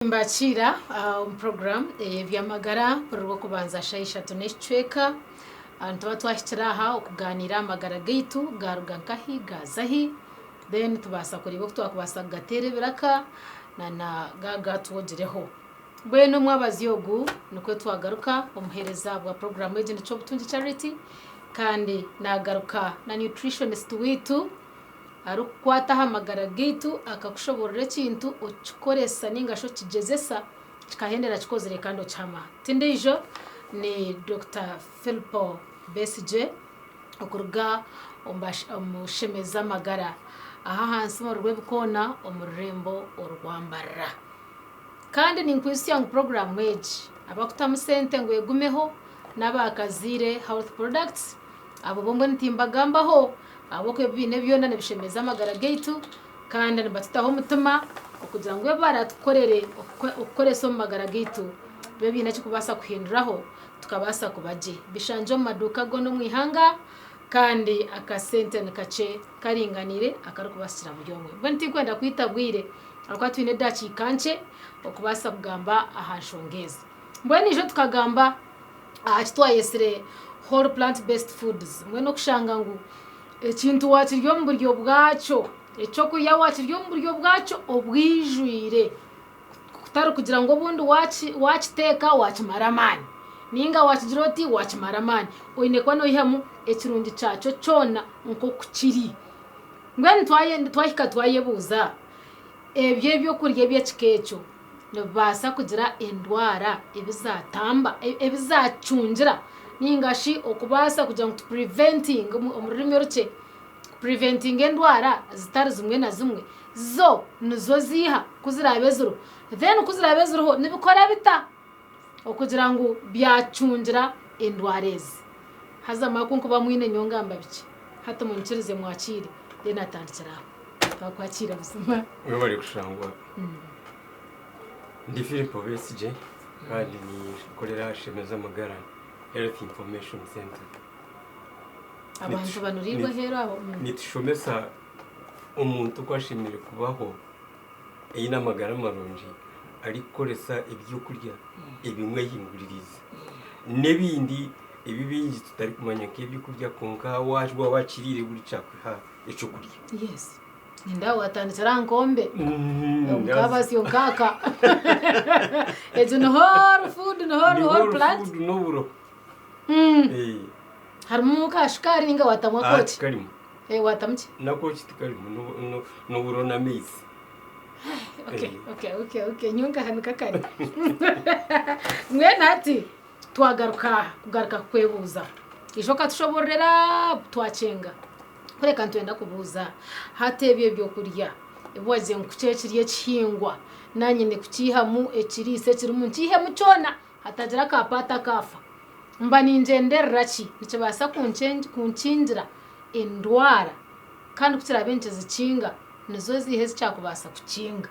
Mbakira program byamagara rwo kubanza shayisha tuneshweka tuba twahitira aha okuganira amagara gaitu garuga nkahi gazahi then tubasa kuribo twakubasa gatere biraka na gaga tuwogireho bweno mwabazi yogu nuko twagaruka umuhereza bwa program y'egende cyo butunzi charity kandi nagaruka na nutritionist witu arukwata hamagara gitu akakushoborera kintu ukikoresa ningasho kigezesa kikahendera kikozere kandi cyama tindijo ni Dr. Philpo Besije okuruga umushemeza magara aha hansi mu rwego kona umurembo urwambara kandi ni inkwisi young program wage abakutamusente ngo yegumeho nabakazire health products abo bombo ntimbagambaho abo kwebine byona nebishemeza amagara gaitu kandi nibatitaho mutuma okugira ngo baratukorere ukoreso magara gaitu bebine kikubasa kuhinduraho tukabasa kubaje bishanje mu maduka go no mwihanga kandi akasente nikace karinganire akarukubasira mu byomwe benti kwenda kwitabwire akwatwine dachi kanche okubasa kugamba ahashongeza mbweni jo tukagamba ahitwayesire whole plant based foods mweno kushanga ngo ekintu wakiryo mu buryo bwacyo eco kuya wakiryo mu buryo bwacyo obwijwire kutari kugira ngo bundi wakiteka wakimaramani ninga wakijiroti wakimaramani oine kwano ihamu ekirungi cyaco cyona nko kukiri ngwene twahika twayebuza byo kurya by'ekikecho nibasa kugira endwara ebizatamba ebizacungira ningashi okubasa kugira ngo preventing umurimo ruke preventing endwara zitari zimwe na zimwe zo nizo ziha kuzirabezuru then kuzirabezuru nibikora bita okugira ngo byacungira endwarezi hazama kunko bamwine nyongamba biki hata munkirize mwakire then atandikira twakwakira busuma we bari kushangwa ndi Philpo Besije kandi ni korera shemeza magara Health Information Center. Abantu banurirwa hero abo nitushomesa umuntu kwashimire kubaho eyina magara marunji ari koresa ibyo kurya ibimwe yinguririza nebindi ibibingi tutari kumanya k'ibyo kurya konka wajwa wakirire buri cyakwiha eco kurya. Yes. Ninda watanditse rankombe ngabazi yo kaka ejo no whole food no whole plant food no buro harimo kashukari ninga watamwa kochi karimo watamchi na kochi tikarimo no buro na maize. Okay nyunga hanuka kari mwena ati twagaruka kwebuza ishoka tushoborera twacenga kureka ntwenda kubuza hatebye byo kurya ibwaze nkucekiriye kihingwa nanye ne kukihamu ekirise kiri mu kihemu cyona hatagira kapata kafa mba ninjenderera ki nicibasa kuncinjira endwara kandi kukira benshi zikinga nizo ziheze cyakubasa kukinga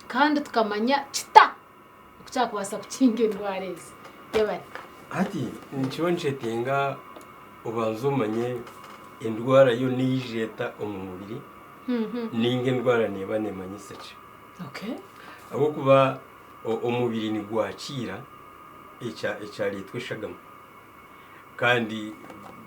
kandi tukamanya kita kucyakubasa kukinga endwarezi yebari ati nchibonche tenga ubanzumanye endwara yo nijeta umubiri ninge ndwara neba nemanyisaje. Okay abo kuba umubiri ni gwakira ecyari tweshagama kandi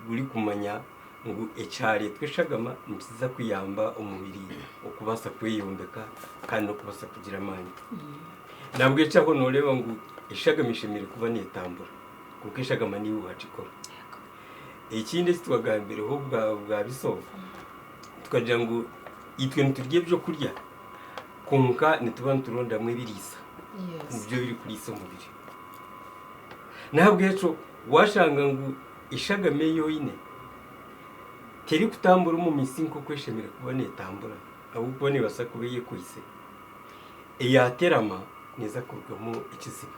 buri kumanya ngo ecyari tweshagama ntiza kuyamba umubiri okubasa kweyombeka kandi okubasa kugira amani nabwo cyaho noreba ngo ishagamishe kuba netambura kuko ishagama ni wacikora ikindi twagambire ho bwa bisoba tukagira ngo itwe nturye byo kurya konka nituba turonda mwe birisa ibyo biri kuri iso mubiri nabwo eco washanga ngo ishagame yoyine teri kutambura mu misinko kweshemera kuba netambura ahubwo ne basa kubeye kwise eyaterama neza kurugamo ikizibu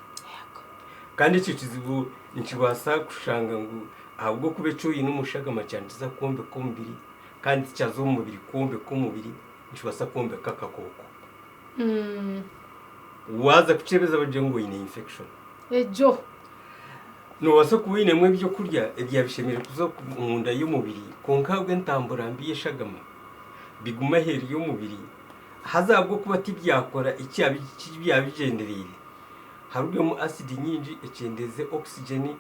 kandi iki kizibu nikibasa kushanga ngo ahubwo kubeco yino mushagama cyantiza kombe kombiri kandi cyazo umubiri kombe kumubiri nikibasa kombe kakakoko waza kucebeza baje ngo ine infection ejo no wasa kuwine mwe byo kurya ebyabishemere kuzo munda y'umubiri konka bwe ntambura mbiye shagama biguma heri y'umubiri hazabwo kuba tibyakora icyabigendereye harugemo acide nyinji ecendeze oxygen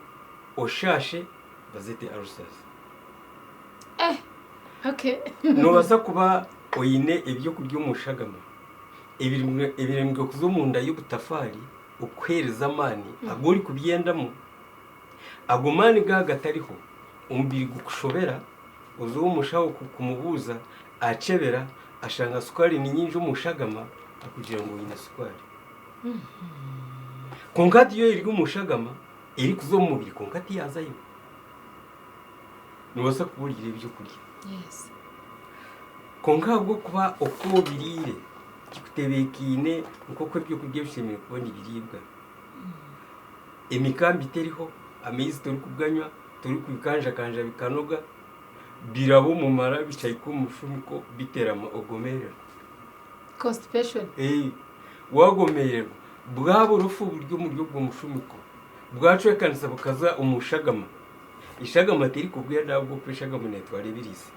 oshashe bazete ulcers okay nobasa kuba oyine ibyo kurya umushagama ibirembwe kuzo mu nda y'ubutafari ukwereza amani agori kubyendamo agomani gagatariho umubiri gukushobera uzo umushaho kumubuza acebera ashanga sukari ni nyinji umushagama akugira ngo yine sukari konkati yo iri umushagama iri kuzo mu mubiri konkati yazayo nubasa kuburira ibyo kurya yes konkabwo kuba uko birire kikutebekine uko ko byo kurya bishimire kubona ibiribwa imikambi teriho amezi turi kubganywa turi kubikanja bikanoga birabo mu mara bicaye ku mushumiko biterama ogomerera constipation wagomererwa bwabo rufu buryo mu ryo bw'umushumiko bwacwe kanisa bukaza umushagama ishagama teri kubwira nabwo kwishagama netware birisi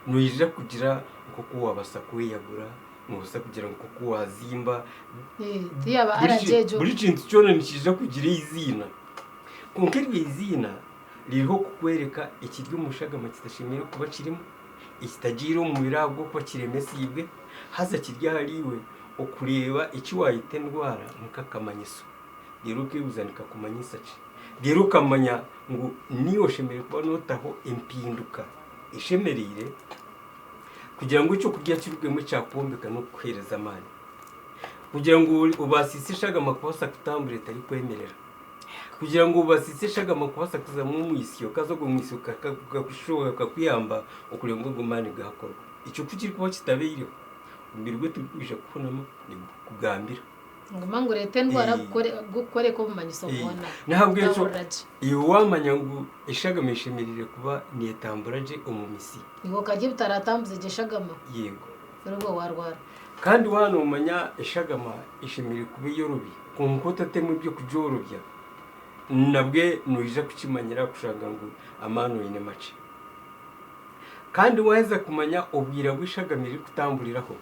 nuyija kugira uko wabasa kwiyagura nubusa kugira ngo uko wazimba tiyaba arajejo buri kintu cyone nikija kugira izina konkerwe izina ririho kukwereka ikiryo umushagama kitashimira kuba kirimo ikitagira mu birabwo ko kiremesibwe haza kirya hariwe okureba iki wayite ndwara mukakamanyisa rero kwibuzanika kumanyisa ci rero kamanya ngo niyo shemere kuba notaho impinduka ishemerire kugira ngo icyo kurya kirugwemo cyakumbeka no kwereza amani kugira ngo ubasisishaga makosa kutambure tari kwemerera kugira ngo ubasisishaga makosa kuzamwe mu isiyo kazogo mu isiyo kakushoboka kakuyamba okurengo ngo mani gakorwa icyo kukiri kuba kitabiriho umbirwe tubisha kubonamo ni kugambira ngoma ngo leta ndwara gukore ko bumanyiso kubona ntabwo ejo iyo wamanya ngo ishagameshemerire kuba ni etamburaje umumisi ngo kaje bitaratambuze gishagama yego rwo warwara kandi wano umanya ishagama ishimire kuba yorobi kumukota temu byo kujorobya nabwe nuyija kukimanyira kushanga ngo amano yine mace kandi waheza kumanya ubwira bwishagamire kutamburiraho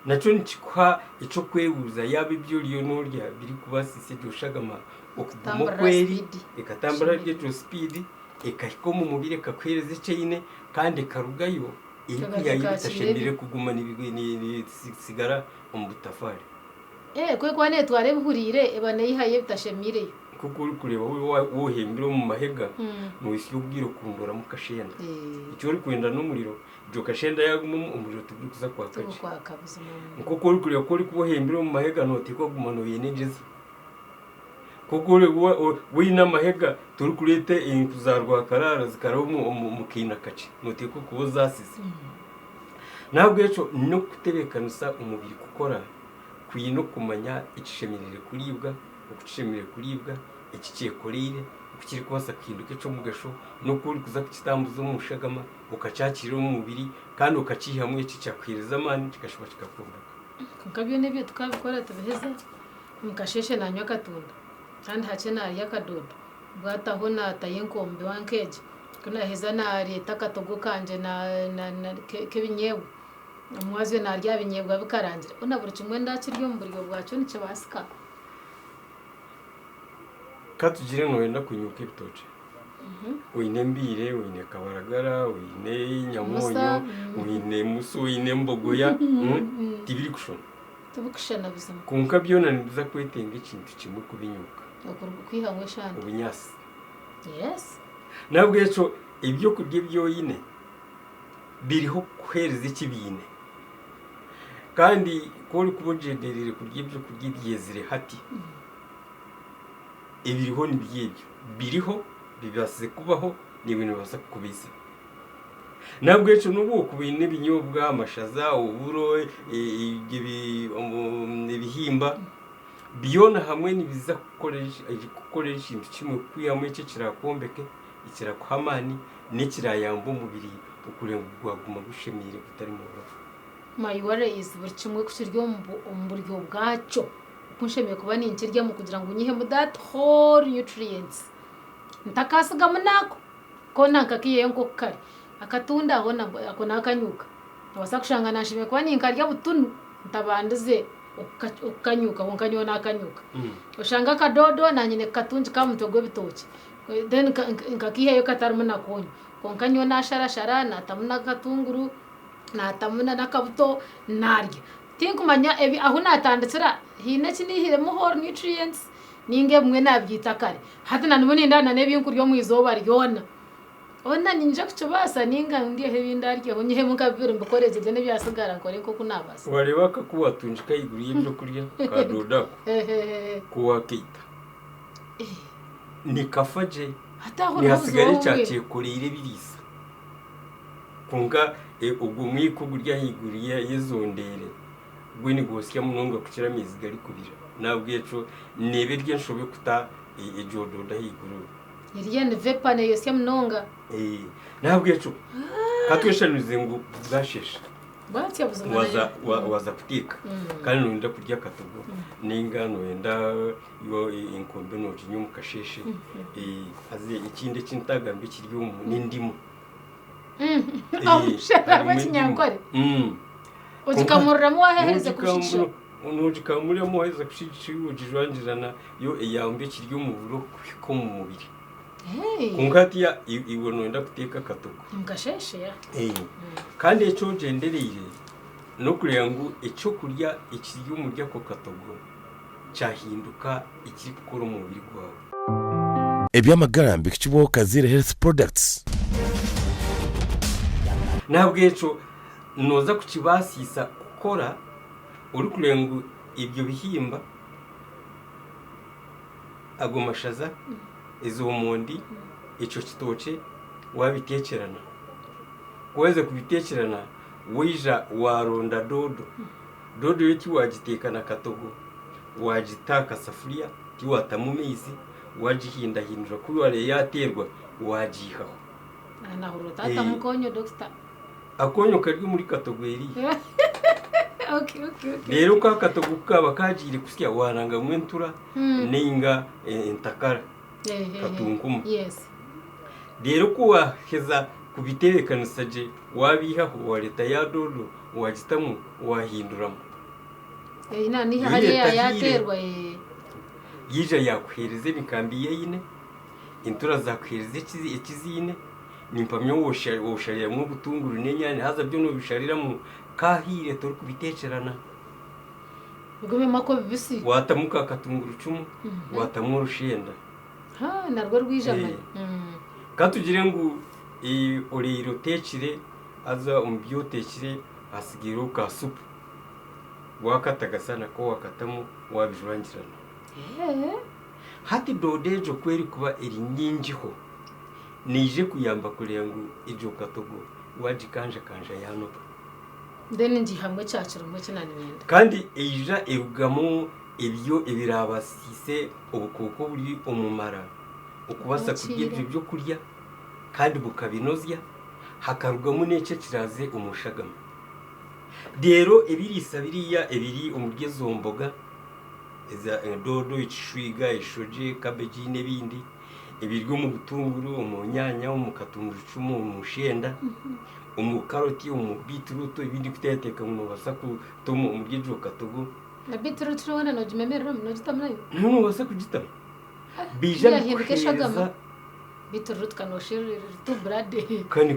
naco nikikuha ico kwebuza yaba ibyo riyo norya biri kubasise byoshagama okuguma kweri ikatambara ryo speed ikahiko mu mubire kakwereze cyine kandi karugayo iri kuyayitashemire kugumana ibigwi sigara mu butafari kwe kwane tware buhurire ebane yihaye bitashemire kuko uri kureba wohembiro mu mahega nuwisi ubwiro kundora mu kashenda icyo uri kwenda n'umuriro byo kashenda yaguma umuriro tubiri kuza kwa kaje kuko uri kureba ko uri kubohembiro mu mahega note ko gumano yenegeza kuko uri n'amahega turi kurete inkuzarwa karara zikaraho mu kina kace note ko kubo zasize nabwo eco no kutebekanisa umubiri gukora kwino kumanya icishemirire kuribwa ukucishemirire kuribwa ikicekorire ukiri kubasa kinduke cyo mugasho no kuri kuza kukitambuza mu shagama ukacakira mu mubiri kandi ukacihamwe iki cyakwiriza amani kigashobora kikakumbuka kukabyo nebyo tukabikora tubiheza mukasheshe nanywa katunda kandi hace nari yakadodo bwataho natayenkombe wankeje kuna heza nari takatogo kanje na kebinyewe umwazwe narya binyebwa bikarangira unabura kimwe ndakiryo mu buryo bwacu nice basika katugire no wenda kunyuka ibitoce wine mbire wine kabaragara wine nyamonyo wine muso wine mbogoya tibiri kushona tubukushana bizima kunka byona niza kwetenga ikintu kimwe kubinyuka kwihangwe shana ubunyasi yes nabwo eco ibyo kurya byoyine biriho kwereza ikibine kandi ko uri kubonjenderere kurya ibyo kurya byezire hati ibiriho ni byebyo biriho bibasize kubaho ni ibintu basa kubiza nabwo eco nubu kubine binyobwa amashaza uburo ibihimba biona hamwe nibiza gukoresha ikintu kimwe kwiyamwe cyo kirakombeke ikirakwamani n'ikirayamba umubiri ukurenga gwaguma gushemire kutari mu burafu my worry is buri kimwe kukiryo mu buryo bwaco kunshemiye kuba ninkirya mu kugira ngo unyihemo that whole nutrients ntakasiga munako ko nankakiye ngo kare akatunda aho nako nakanyuka abasa kushanga nashime kwa ninkarya butunu ntabandize ukanyuka wonkanywa nakanyuka ushanga kadodo na nyine katunji kamutogwe bitoki then nkakiheyo katarimo nakonyo konkanywa nasharashara natamuna katunguru natamuna nakabuto narya tinkumanya ebi aho natanditsira hine kinihire more nutrients ninge mwe nabyita kare hati nanubone ndana nebinkuryo mu izoba ryona ona ninja kucubasa ninga ndiye hebindarye onye mukabiri mbukoreje ne byasigara nkore ko kunabasa wareba ka kuwatunjika iguriye ibyo kurya kadoda kuwa kita nikafaje ni hasigare cyaciye kurire birisa kunga ubwo mwikugurya higuriye yezondere gwe ni gosya munonga kukira mizi gari kubira nabwiye cyo nebirye nshobe kuta ejododa higuru yiriye ne vepane yosya munonga nabwiye cyo katweshanuze ngo bwashesha batya buzima waza kutika kandi nunda kurya katogo n'ingano yenda yo inkombe no kinyumu kasheshe aze ikinde kintagambe kiryo mu n'indimo shaka bakinyankore ujikamurira mu wahereze kushisha unojikamurira mu wahereze kushisha ujijwanjirana yo eyambe kiryo mu buro ko mu mubiri kungati ya ibono nda kuteka katogo mugasheshe ya kandi eco genderire no kurya ngo eco kurya ikiryo murya ko katogo cyahinduka ikiri gukora mu mubiri gwawe ebyamagara mbikicibo Kazire Health Products nabwe eco noza kukibasisa gukora uri kurya ngo ibyo bihimba agomashaza izo mondi ico kitoce wabitekerana kuweze kubitekerana wija waronda dodo yiti wagitekana katogo wagitaka safuriya ti watamumizi wagihinda hindura kuwale yaterwa wajihaho ana hurota mukonyo doctor akonyo kari muri katogo eri okay rero ka katogo kaba kagire kusya waranga mwentura ninga entakara katunguma yes rero kuwa heza kubiterekanisaje wabihaho wa leta ya dodo wagitamu wahinduramo ina ni hariya yaterwa yija yakwereze mikambi yeyine intura zakwereze ikizine nimpamyo wosharira mu gutunguru nenyane haza byo no bisharira mu kahire tori kubitekerana ugume mako bibisi watamuka katunguru cumu watamu rushenda narwo rwijamanye katugire ngo oriro tekire aza umubyotekire asigiro ka supu wakatagasana ko wakatamu wabijurangirana hati dodejo kweri kuba iri nyinjiho nije kuyamba kureba ngo ijo katogo wajikanja kanja yano then nji hamwe cyaciro mu kinanimenda kandi eija erugamo ibyo ibirabasise ubukoko buri umumara ukubasa kurya ibyo kurya kandi bukabinozya hakarugamo nece kiraze umushagama rero ebirisa biriya ebiri umurye zomboga eza dodo ikishwiga ishoje cabbage n'ebindi ebiryo mu butunguru umunyanya mu katunguru cumu umushenda umukaroti umubitroot ibindi kuteteka mu basaku tomu umurye jo katogo na beetroot rona no jimemera no jitamnayo no basa kujitama bija bihindukeshagama beetroot kanoshirira tu brade kandi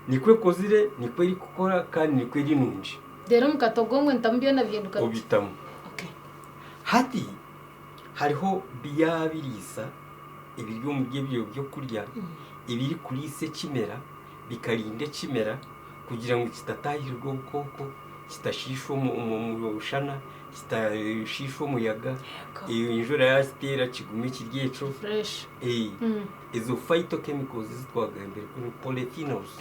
nikwe kozire nikwe iri gukora kandi nikwe iri nunji rero mukatogo mwe ntambiyo nabihinduka ubitamu okay hati hariho biyabirisa ibiryo mu byo kurya ibiri kuri se kimera bikarinde kimera kugira ngo kitatahirwe ubukoko kitashishwe mu bushana kitashishwe umuyaga iyo injura yastera kigume kiryeco fresh izo phytochemicals zitwaga imbere kuri polyphenols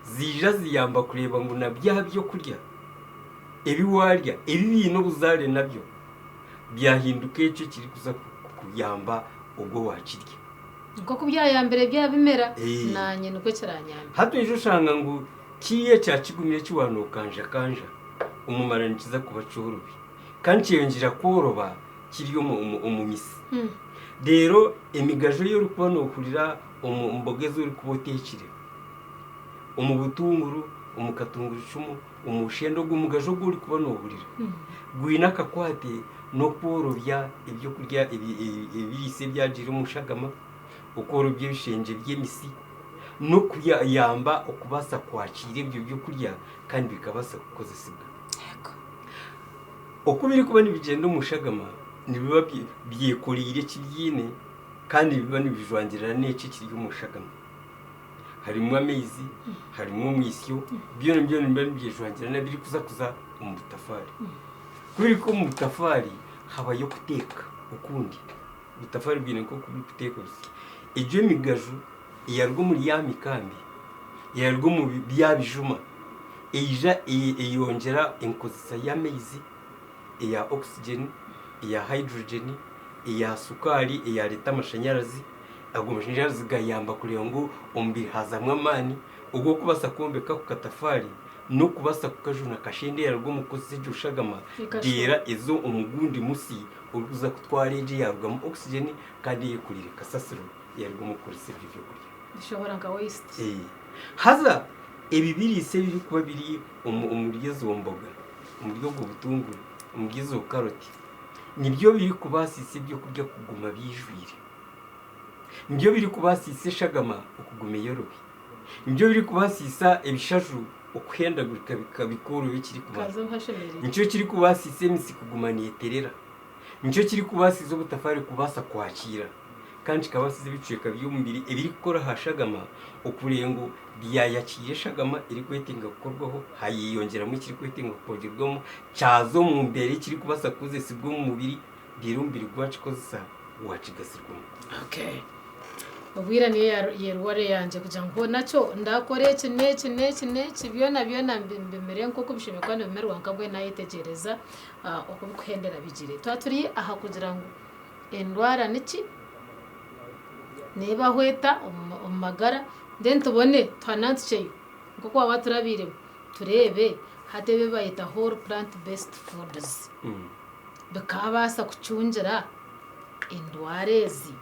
zija ziyamba kureba ngo nabya byo kurya ebi warya ebi bintu buzare nabyo byahinduke cyo kiri kuza kuyamba ubwo wakirya uko kubyaya mbere byabimera nanye nuko kiranyamba hato ejo shanga ngo kiye cyakigumye kiwano kanja umumara nikiza kubacurubi kandi cyiyongira koroba kiriyo umumisi rero emigajo yo rukubona okurira umbogezo uri kubotekire umubutunguru umukatungura icumu umushendo gumugajo guri kubona uburira gwina kakwate no korobya ibyo kurya ibirisi byajira umushagama ukorobye bishenje by'emisi no kuyamba okubasa kwakira ibyo byo kurya kandi bikabasa gukozesibwa okubiri kubona ibigendo umushagama nibiba byekorire kibyine kandi biba nibijwangirana n'iki kiri umushagama harimo amezi harimo umwisyo byo niba byijwangirana biri kuza umutafari kubiri ko mu butafari habayo kuteka ukundi butafari bwine ko kuri kuteka gusa ibyo migaju yarwo muri ya mikambi yarwo mu byabijuma yongera inkozesa y'amezi ya oxygen ya hydrogen ya sukari ya leta amashanyarazi agumashanyarazi gayamba kureba ngo umubiri hazamwe amani ubwo kubasa kombeka ku katafari no kubasa kukajuna kashende yarwo mukoze jushagama dira izo umugundi musi uruza kutwara eje yarugamo oxygen kandi yekurire kasasiro yarwo mukuri sevyo byo kurya bishobora nga waste haza ebibiri se biri kuba biri umuryezo womboga umuryo gubutunguru umuryezo karoti nibyo biri kubasise byo kurya kuguma bijwire nibyo biri kubasise shagama ukuguma yorobi nibyo biri kubasisa ebishaju okuhendagurika bikabikoro bikiri kubaza nicyo kiri kubasise misi kugumaniye terera nicyo kiri kubasiza ubutafari kubasa kwakira kandi kabasize biceka by'umubiri ebiri gukora hashagama okurengo byayakire shagama iri kwetinga gukorwaho hayiyongera mu kiri kwetinga kupogerwamo cyazo mu mbere kiri kubasa kuze sibwo mu mubiri birumbiri gwacu kozisa wacigasirwa okay ubwira ni yerware yanje kugira ngo nacyo ndakore iki byona mbemere nko kubishime kandi bemerwa nkabwe nayitegereza okubikuhendera bigire twaturi aha kugira ngo endwara niki niba hweta umagara then tubone twanantsiye kuko waba turabire turebe hatebe bayita whole plant based foods bakabasa kucunjira indwarezi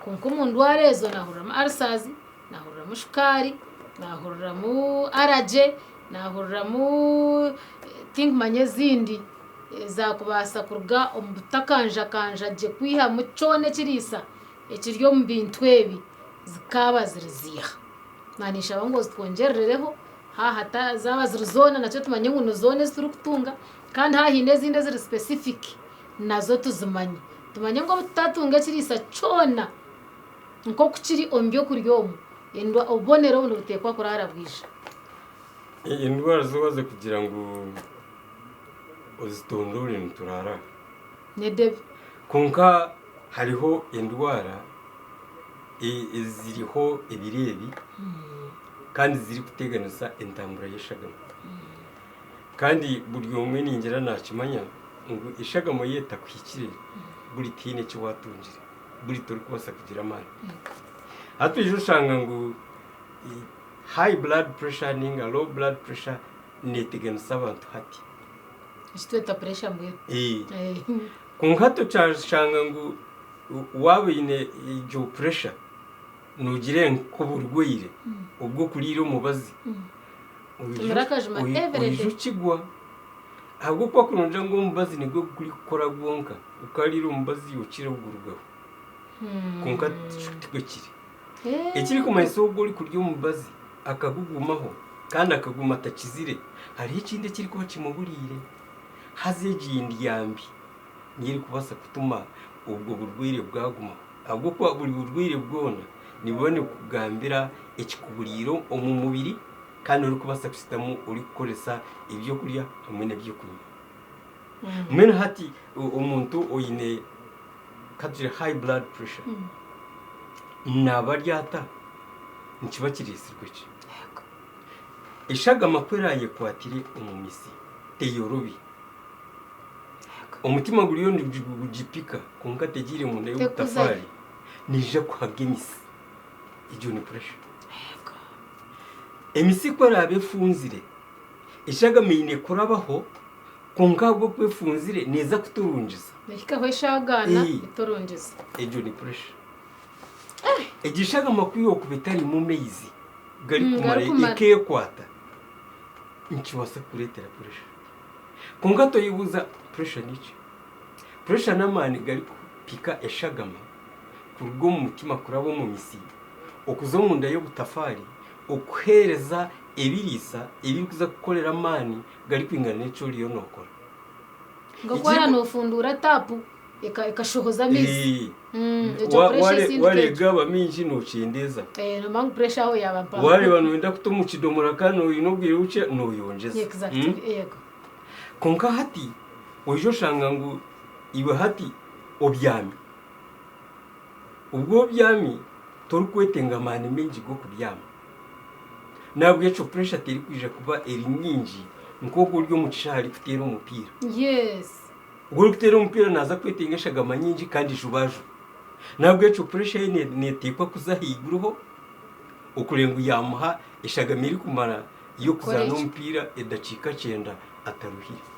kunko umuntu warezo nahurira mu arsazi nahurira mu shukari nahurira mu araje nahurira mu think manye zindi za kubasa kurga umutakanja je kwiha mu cone kirisa ekiryo mu bintwebi zikaba ziriziha manisha bango twongerereho hata zaba zirizona nacyo tumanye ngo zone ziri kutunga kandi hahine zinde ziri specific nazo tuzimanye tumanye ngo tutatunga kirisa cona nko kukiri ombyo kuryomo endwa obonero buno butekwa kurara bwisha indwara zobaze kugira ngo uzitondore nturara nedebe kunka hariho indwara ziriho ibirebi kandi ziri kuteganisa intambura y'ishagama kandi buri umwe ningera nakimanya ngo ishagamo yeta kwikire buri tine cyo watunjire buri tori kubasa kugira amani hatuje ushanga ngo high blood pressure ninga low blood pressure neteganisa abantu hati istweta pressure mwe kunkato cyashanga ngo wabine ijyo pressure nugire ko burwire ubwo kurira umubazi uyu kigwa ahubwo kwa kunonja ngo umubazi nibwo kuri gukora gonka ukarira umubazi yukira ugurugaho kunka tigokire ikiri kumayiso ubwo uri kurya umubazi akagugumaho kandi akaguma atakizire hari ikindi kiri kuba kimuburire hazegiye indiyambi nyiri kubasa kutuma ubwo burwire bwaguma ahubwo kwa buri burwire bwona nibone kugambira ikikuburiro mu mubiri kandi uri kubasa kusitamu uri gukoresa ibyo kurya hamwe n'ibyo kunywa mena hati umuntu oyine kadire high blood pressure nabaryata nkiba kirisirwe cyo ishagama kweraye kwatire umumisi teyorobi umutima guriyo ndugipika kunka tegire mu nda y'ubutafari nije kwagemisi ijyo ni pressure emisi kwarabe funzire ishagama ine kurabaho kunka bwo kwefunzire neza kuturunjiza ndikika kweshagana iturunjiza ijyo ni pressure igishagama kwiyo kubitari mu mezi gari kumara ike kwata nkiwasa kuretera pressure kunga toyibuza pressure niki pressure n'amani gari pika eshagama kurugo mu mutima kurabo mu misi okuzo mu nda yo butafari okuhereza ebirisa ebikuza gukorera amani gari kwingana n'eco liyo nokora ngo kwara no fundura tapu ikashohoza mizi wale gaba minji no chendeza no mang pressure aho yaba pa wale banwenda kutuma kidomora kano inobwire uce no yongeza exactly yego konka hati ojo shanga ngo iwe hati obyami ubwo byami torukwetenga mane menji go kubyama nabwo eco pressure teri kwije kuba eri nyinji nko buryo mu cishari kutera umupira yes ubwo kutera umupira naza kwetengeshaga manyinji kandi jubaju nabwo eco pressure netekwa kuzahiguruho ukurengu yamuha ishagamiri kumara iyo kuzana umupira edacika 9 ataruhira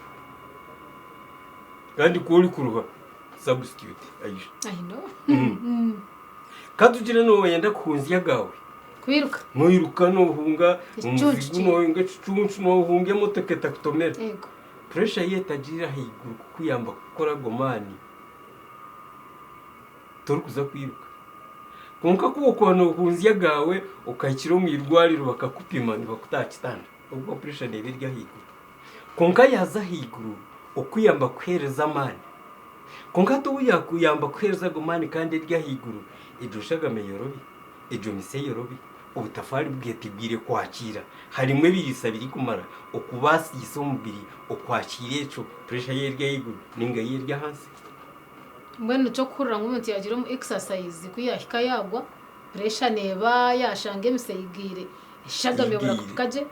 kandi kuri kuruha substitute ayisha I know katugire no wenda kunzi yagawe kwiruka mwiruka no hunga umuzigu no inga cucuncu no hunge moteketa kutomera yego pressure yetagira higuru kuyamba gukora gomani torukuza kwiruka konka kuko no kunzi yagawe ukakiro mwirwariro bakakupima bakutachitanda ubwo pressure nebirya higuru konka yaza higuru okuyamba kwereza amani konka to yakuyamba kwereza gomani kandi rya higuru idushaga meyorobi ejo miseyorobi ubutafari bwetegwire kwakira harimwe birisa biri kumara okubasi yisomubiri okwakira eco pressure yerya higuru ninga yerya hansi mbwene cyo kurura nk'umuntu yagira mu exercise kuyahika yagwa pressure neba yashange miseyigire ishagame burakukaje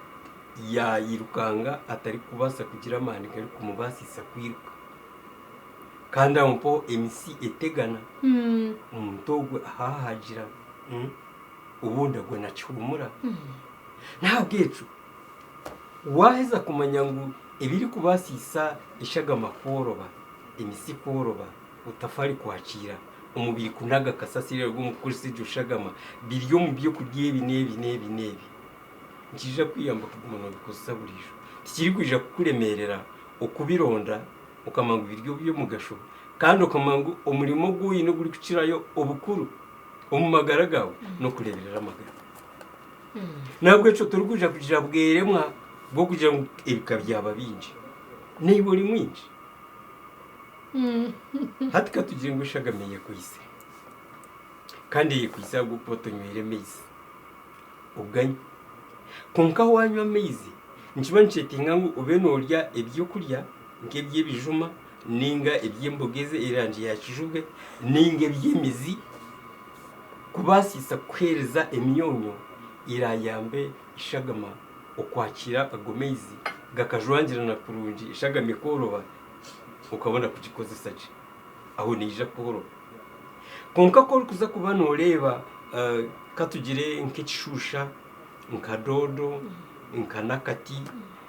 ya yirukanga atari kubasa kugira amani kari kumubasisa kwiruka kandi ampo MC etegana umutogwe ahahagira ubunda gwe nacyumura ntabwecu waheza kumanya ngo ibiri kubasisa ishagama koroba MC koroba utafari kwakira umubiri kunaga kasasire rw'umukurisi jushagama biryo mu byo kuryebi nebi nkija kwiyamba kugumuntu bikosa burisho tikiri kwija kukuremerera okubironda ukamanga ibiryo byo mugasho kandi ukamanga umurimo guyi no guri kucirayo obukuru umumagaragawe no kureberera amagara nabwo eco turukuja kugira bweremwa bwo kugira ngo ebikabyaba binje nibo ri mwinje hatika tugira ngo shagameye kwise kandi yikwisa gupoto nywere mezi ubwanyu konka wanywa mezi nkiba ncetinga ngo ube norya ebyo kurya ngebye bijuma ninga ebyembogeze iranje yakijubwe ninga ebyemizi kubasisa kwereza emyonyo irayambe ishagama okwakira agomezi gakajwangira kurungi ishagame koroba ukabona kugikozesa je aho nija koro konka ko kuza kuba noreba katugire nk'ikishusha nkadodo nkanakati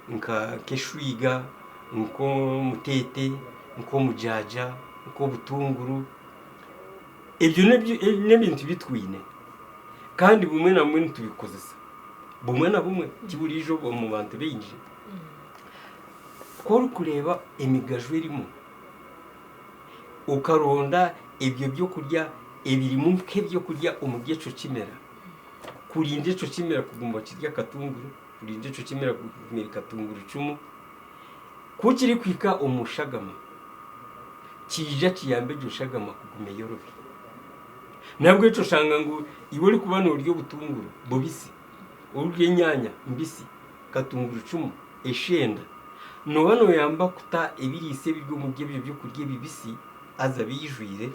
nka keshwiga nko mutete nko mujaja nko butunguru ibyo nebintu bitwine kandi bumwe na bumwe tubikozesa bumwe na bumwe kiburijo mu bantu benje ko kureba emigajwe irimo ukaronda ibyo byo kurya ebiri mu byo kurya umubyeco kimera kurinde cyo kimera kugumba kirya katunguru kurinde cyo kimera kumira katunguru 10 kukiri kwika umushagama kija kiyambe jushagama kugume yorobi nabwo eco shanga ngo iwe ri kubana uryo butunguru bobisi uryo nyanya mbisi katunguru 10 eshenda no bano yamba kuta ebirise biryo mu byo kurya bibisi aza bijwire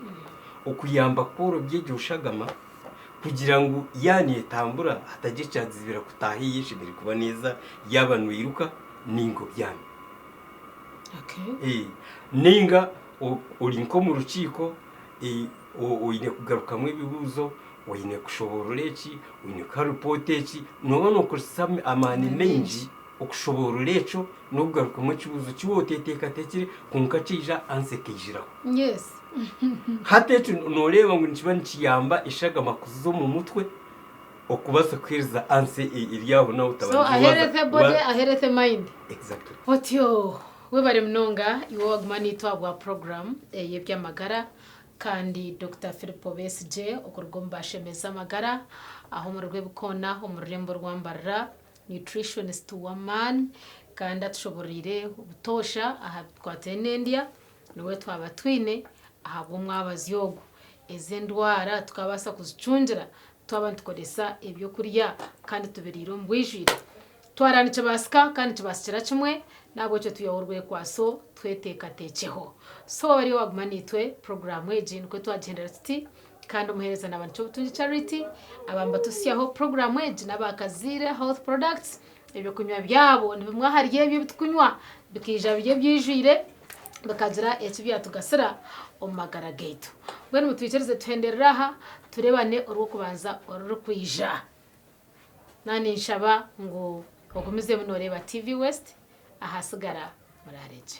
okuyamba koro byeje ushagama kugira ngo yani etambura ataje cyazibira kutahiye shibiri kuba neza yabanu yiruka ningo byane okay ninga urinko mu rukiko oyine kugarukamwe ibibuzo oyine kushobora ureki oyine karupoteki no kusame amani menji okushobora ureco no kugarukamwe kibuzo kiwoteteka tekire kunka cija ansekejira yes hatetu noreba ngo nikiba nikiyamba ishagama kuzo mu mutwe okubasa kwiriza anse iryaho nawe so a healthy body a healthy mind. Exactly. Otyo we bari mnonga iwo wagumani twabwa program y'ebyamagara kandi Dr. Philip Obesije okurugomba shemeza amagara aho mu rwebukona mu rurembo rwambarra nutritionist wa man kandi atushoborire ubutosha aha twatenendia niwe twaba twine ahabo mwabazyogo ezendwara tukabasa kuzicungira twaba tukoresa ibyo kurya kandi tubiriro mbwijire twaranice basika kandi tubasikira kimwe nabo cyo tuyoborwe kwaso tweteka tekeho so bari wagmanitwe program eje nko twagendera tuti kandi umuhereza n'abantu cyo butunji charity abamba tusiyaho program eje n'abakazire health products ibyo kunywa byabo nibimwe hariye ibyo bitukunywa bikija biye byijire bakagira ekibya tugasira omagara gate bwene mutwicereze tuhenderera aha turebane urwo kubanza urwo kwija nani nshaba ngo bakomeze munoreba TV West ahasigara murareje.